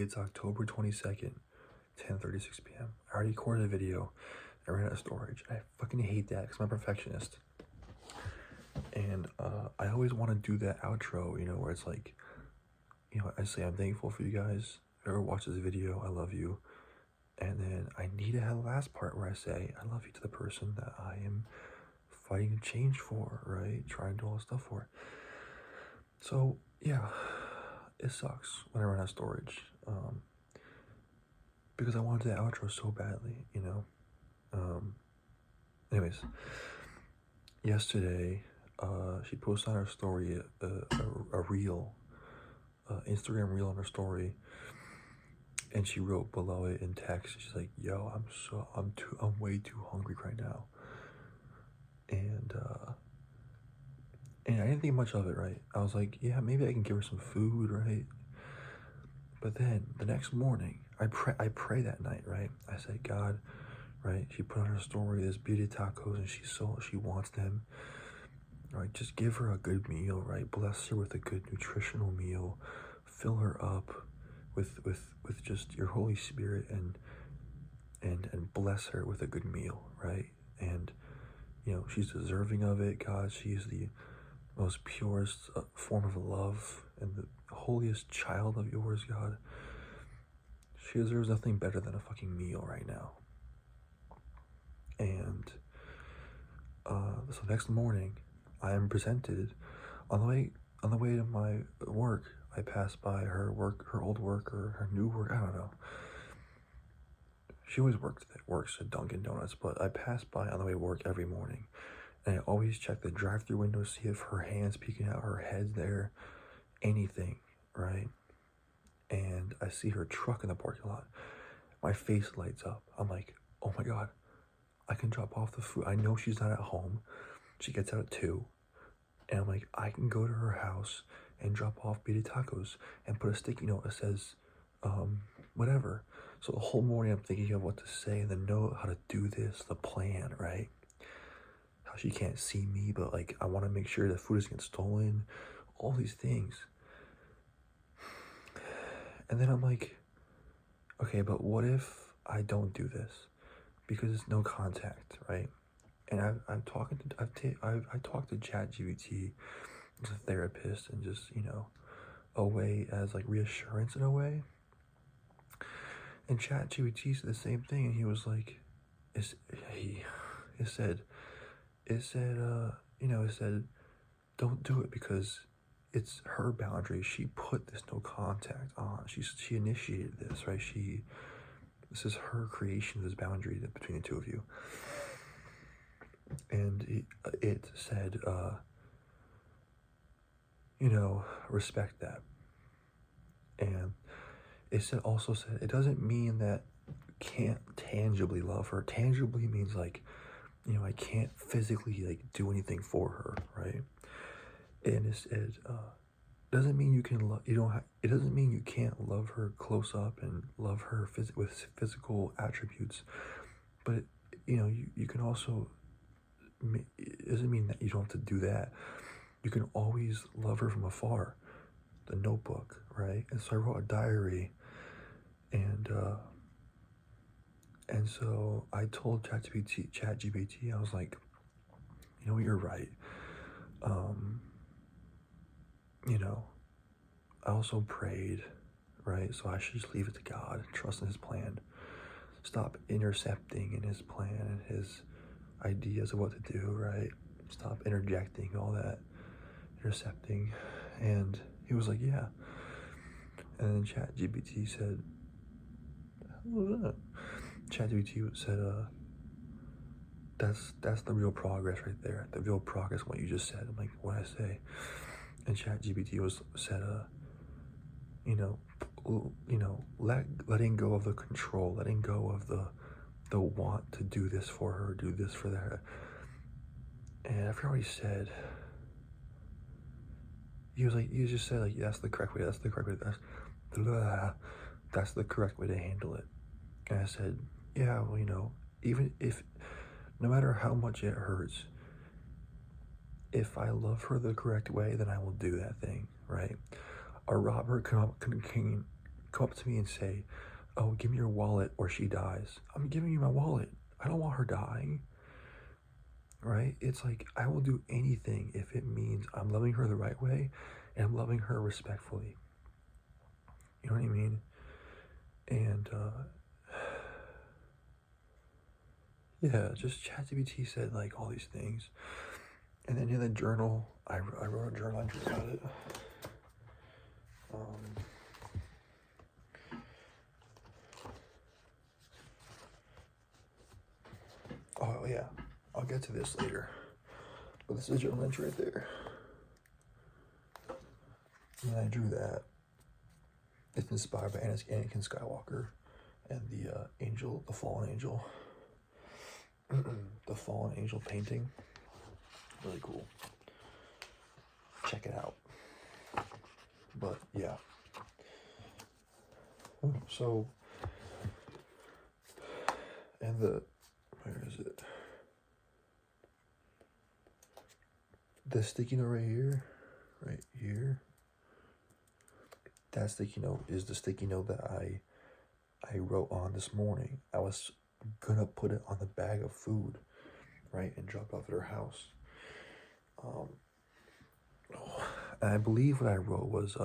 It's October 22nd, 10:36 p.m. I already recorded a video. I ran out of storage. I fucking hate that because I'm a perfectionist. And I always want to do that outro, where it's like, I say I'm thankful for you guys. Whoever watches this video, I love you. And then I need to have the last part where I say I love you to the person that I am fighting to change for, right? Trying to do all this stuff for. So yeah, it sucks when I run out of storage. Because I wanted that outro so badly, Anyways, yesterday, she posted on her story a reel, Instagram reel on her story, and she wrote below it in text. She's like, "Yo, I'm way too hungry right now," and I didn't think much of it, right? I was like, yeah, maybe I can give her some food, right? But then the next morning, I pray that night, right? I said, God, right? She put on her story this beauty tacos, and she wants them. Right, just give her a good meal, right? Bless her with a good nutritional meal. Fill her up with just your Holy Spirit, and bless her with a good meal, right? And she's deserving of it, God. She is the most purest form of love and the holiest child of yours, God. She deserves nothing better than a fucking meal right now. And so next morning, I am presented on the way to my work. I pass by her old work, or her new work. I don't know. She always works at Dunkin' Donuts, but I pass by on the way to work every morning, and I always check the drive-through window, see if her hand's peeking out, her head's there, anything, right? And I see her truck in the parking lot. My face lights up. I'm like, oh my God, I can drop off the food. I know she's not at home. She gets out at 2. And I'm like, I can go to her house and drop off Beauty Tacos and put a sticky note that says, whatever. So the whole morning I'm thinking of what to say and the note, how to do this, the plan, right? How she can't see me, but like, I want to make sure the food doesn't get stolen. All these things. And then I'm like, okay, but what if I don't do this? Because it's no contact, right? And I talked to ChatGPT as a therapist, and just a way as like reassurance in a way. And ChatGPT said the same thing, and he was like, it said, don't do it because it's her boundary. She put this no contact on. She initiated this, right? This is her creation, this boundary between the two of you. And it said, respect that. And it also said, it doesn't mean that you can't tangibly love her. Tangibly means like, I can't physically like do anything for her, right? And it said, doesn't mean you can love, it doesn't mean you can't love her close up and love her with physical attributes. But, you can also, it doesn't mean that you don't have to do that. You can always love her from afar. The Notebook, right? And so I wrote a diary, and so I told ChatGPT, I was like, you're right. I also prayed, right? So I should just leave it to God, trust in His plan. Stop intercepting in His plan and His ideas of what to do, right? Stop interjecting all that, intercepting. And he was like, yeah. And then ChatGPT said, what was that? ChatGPT said, that's the real progress right there. The real progress, what you just said. I'm like, what did I say? And ChatGPT said, letting go of the control, letting go of the want to do this for her, do this for that. And I forgot what he said. He just said like, that's the correct way, that's the correct way to handle it. And I said, yeah, well, even if, no matter how much it hurts, if I love her the correct way, then I will do that thing, right? A robber can come up to me and say, oh, give me your wallet or she dies, I'm giving you my wallet. I don't want her dying, right? It's like, I will do anything if it means I'm loving her the right way and I'm loving her respectfully. You know what I mean? And, yeah, just ChatGPT said, like, all these things. And then in the journal, I wrote a journal entry about it. Oh, yeah, I'll get to this later. But this is a journal entry right there. And I drew that. It's inspired by Anakin Skywalker and the fallen angel. The fallen angel painting. Really cool. Check it out. But yeah. So, and where is it? The sticky note right here. That sticky note is the sticky note that I wrote on this morning. I was gonna put it on the bag of food, right, and drop it off at her house. And I believe what I wrote was,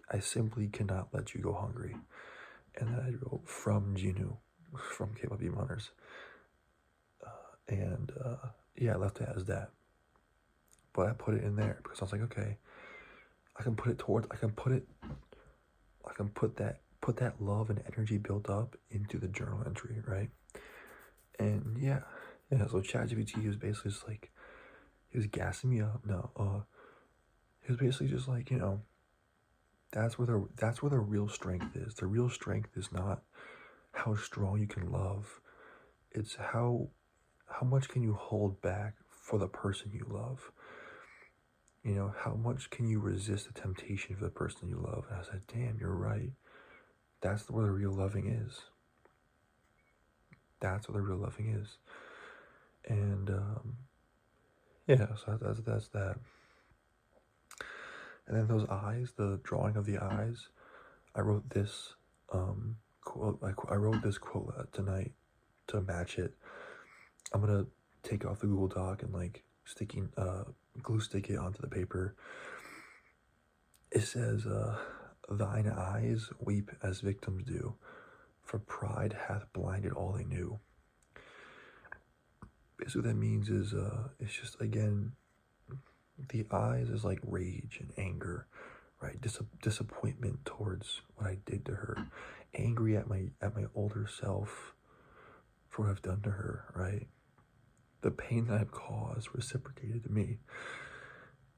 I simply cannot let you go hungry. And then I wrote, from Jinu, from K-pop Hunters. Yeah, I left it as that. But I put it in there because I was like, okay, I can put that love and energy built up into the journal entry, right? And yeah, so ChatGPT was basically just like, he was gassing me up. No, he was basically just like, you know, that's where the real strength is. The real strength is not how strong you can love. It's how much can you hold back for the person you love. You know, how much can you resist the temptation for the person you love? And I said, damn, you're right. That's where the real loving is. That's what the real loving is. And yeah, so that's that. And then those eyes, the drawing of the eyes, I wrote this quote. I wrote this quote tonight to match it. I'm gonna take off the Google Doc and like glue stick it onto the paper. It says, "Thine eyes weep as victims do, for pride hath blinded all they knew." Basically, what that means is, it's just, again, the eyes is like rage and anger, right? Disappointment towards what I did to her, angry at my older self for what I've done to her, right? The pain that I've caused reciprocated to me.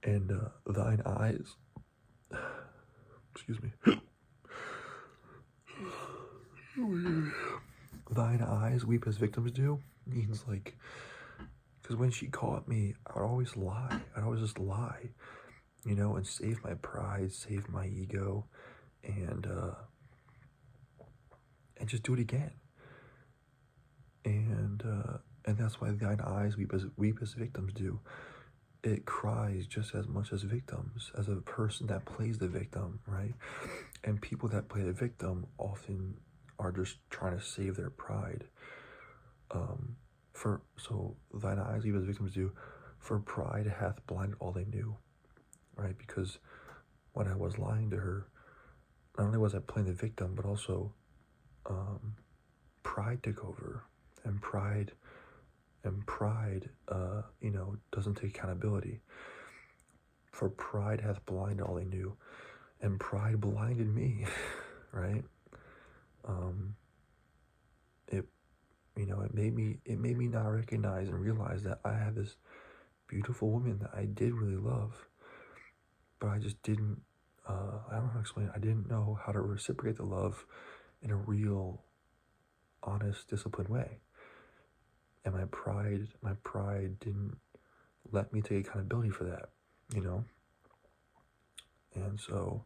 And thine eyes, excuse me, thine eyes weep as victims do, means like, because when she caught me, I'd always lie. I'd always just lie, you know, and save my pride, save my ego, and just do it again. And that's why thine eyes weep as victims do. It cries just as much as victims, as a person that plays the victim, right? And people that play the victim often are just trying to save their pride. So thine eyes weep as victims do, for pride hath blinded all they knew, right? Because when I was lying to her, not only was I playing the victim, but also pride took over, and pride, you know, doesn't take accountability. For pride hath blinded all they knew, and pride blinded me, right? It made me not recognize and realize that I had this beautiful woman that I did really love, but I just didn't. I don't know how to explain it. I didn't know how to reciprocate the love in a real, honest, disciplined way. And my pride didn't let me take accountability for that, you know? And so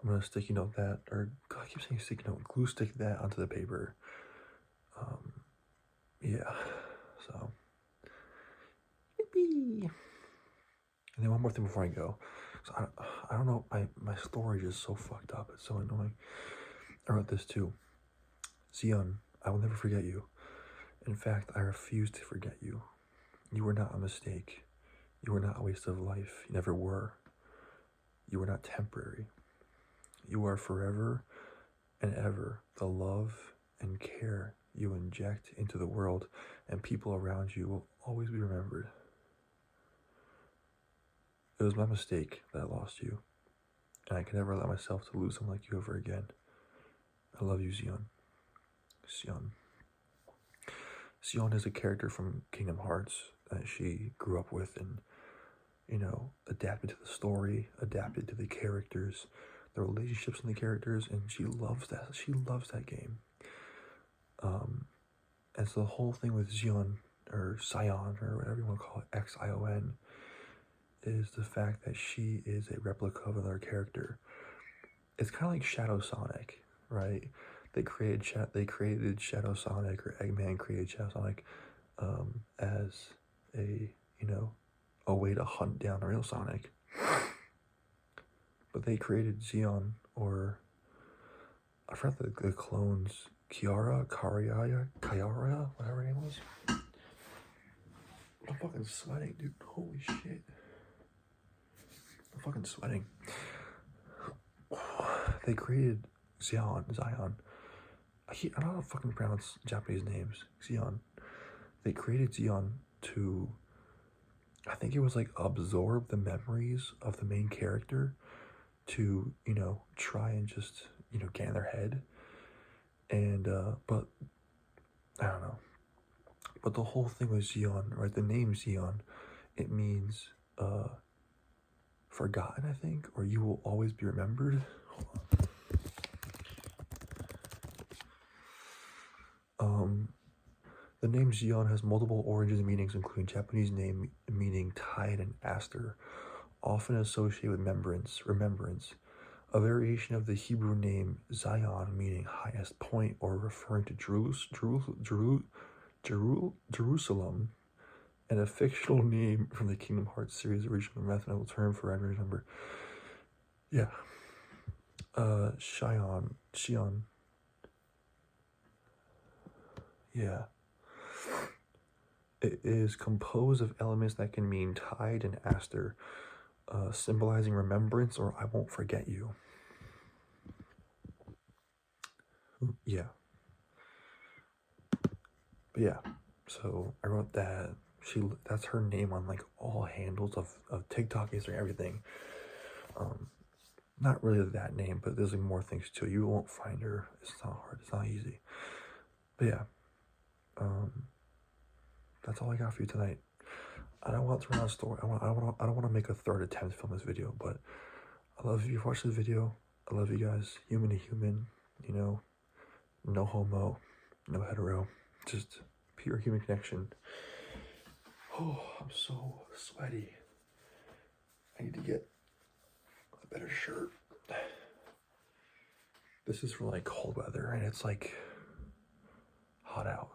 I'm gonna sticky note that, or God, I keep saying sticky note, glue stick that onto the paper. Yeah, so. Yippee! And then one more thing before I go. So I don't know. My storage is so fucked up. It's so annoying. I wrote this too. Xion, I will never forget you. In fact, I refuse to forget you. You were not a mistake. You were not a waste of life. You never were. You were not temporary. You are forever and ever the love and care you inject into the world, and people around you will always be remembered. It was my mistake that I lost you, and I can never allow myself to lose someone like you ever again. I love you, Xion. Xion. Xion is a character from Kingdom Hearts that she grew up with and, adapted to the story, adapted to the characters, the relationships in the characters, and she loves that. She loves that game. And so the whole thing with Xion, or Sion, or whatever you want to call it, Xion, is the fact that she is a replica of another character. It's kind of like Shadow Sonic, right? They created Shadow Sonic, or Eggman created Shadow Sonic as a way to hunt down the real Sonic. But they created Xion, or I forgot the clones, Kiara, whatever her name was. I'm fucking sweating, dude. Holy shit. I'm fucking sweating. They created Zion. I don't know how to fucking pronounce Japanese names. Xion. They created Xion to, I think it was like absorb the memories of the main character to, try and just, get in their head. And, but, I don't know. But the whole thing with Xion, right? The name Xion, it means, forgotten, I think, or you will always be remembered. The name Xion has multiple origins and meanings, including Japanese name meaning tide and aster, often associated with remembrance. A variation of the Hebrew name Zion, meaning highest point, or referring to Jerusalem, and a fictional name from the Kingdom Hearts series original mathematical term for I remember. Yeah. Xion. Yeah. It is composed of elements that can mean tide and aster, symbolizing remembrance or I won't forget you. Yeah. But yeah, so I wrote that. That's her name on like all handles of TikTok, Instagram, everything. Not really that name, but there's like more things too. You won't find her. It's not hard. It's not easy. But yeah, that's all I got for you tonight. I don't want to run out of story. I don't want to make a third attempt to film this video, but I love you. If you watched this video, I love you guys. Human to human, no homo, no hetero, just pure human connection. Oh, I'm so sweaty. I need to get a better shirt. This is for like cold weather, and it's like hot out.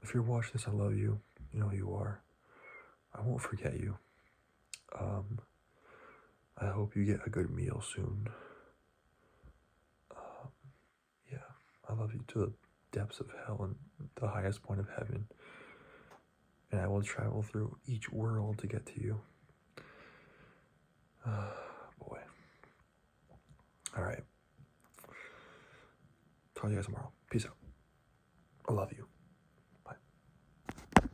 If you're watching this, I love you. You know who you are. I won't forget you. I hope you get a good meal soon. Yeah, I love you to the depths of hell and the highest point of heaven. And I will travel through each world to get to you. Boy. All right. Talk to you guys tomorrow. Peace out. I love you.